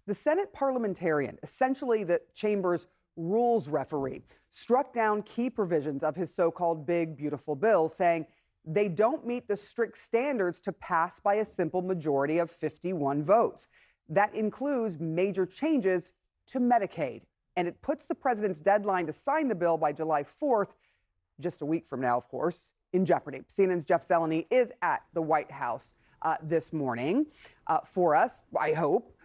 The Senate parliamentarian, essentially the chamber's rules referee, struck down key provisions of his so-called big, beautiful bill, saying they don't meet the strict standards to pass by a simple majority of 51 votes. That includes major changes to Medicaid. And it puts the president's deadline to sign the bill by July 4th, just a week from now, of course, in jeopardy. CNN's Jeff Zeleny is at the White House this morning for us, I hope.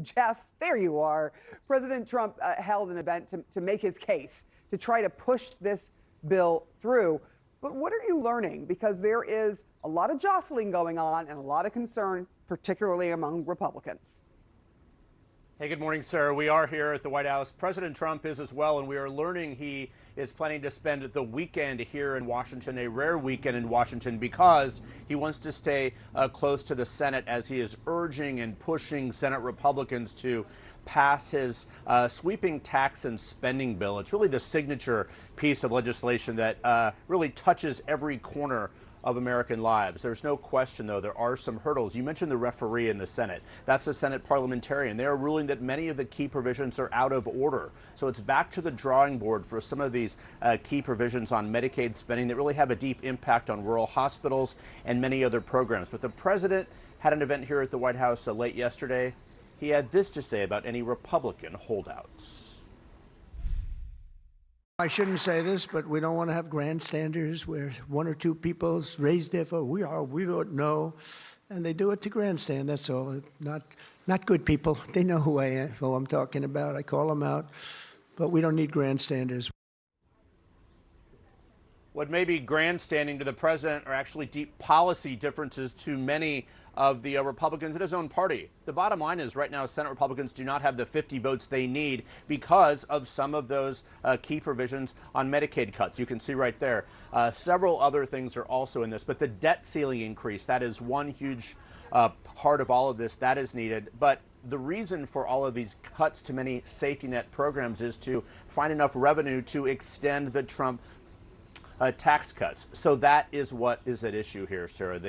Jeff, there you are. President Trump held an event to make his case, to try to push this bill through. But what are you learning? Because there is a lot of jostling going on and a lot of concern, particularly among Republicans. Hey, good morning, sir. We are here at the White House. President Trump is as well, and we are learning he is planning to spend the weekend here in Washington, a rare weekend in Washington, because he wants to stay close to the Senate as he is urging and pushing Senate Republicans to pass his sweeping tax and spending bill. It's really the signature piece of legislation that really touches every corner of American lives. There's no question, though, there are some hurdles. You mentioned the referee in the Senate. That's the Senate parliamentarian. They are ruling that many of the key provisions are out of order. So it's back to the drawing board for some of these key provisions on Medicaid spending that really have a deep impact on rural hospitals and many other programs. But the president had an event here at the White House late yesterday. He had this to say about any Republican holdouts. I shouldn't say this, but we don't want to have grandstanders where one or two people raise their vote. We vote no, and they do it to grandstand. That's all. Not good people. They know who I am, who I'm talking about. I call them out, but we don't need grandstanders. What may be grandstanding to the president are actually deep policy differences to many of the Republicans in his own party. The bottom line is right now Senate Republicans do not have the 50 votes they need because of some of those key provisions on Medicaid cuts. You can see right there. Several other things are also in this, but the debt ceiling increase, that is one huge part of all of this that is needed. But the reason for all of these cuts to many safety net programs is to find enough revenue to extend the Trump tax cuts. So that is what is at issue here, Sarah.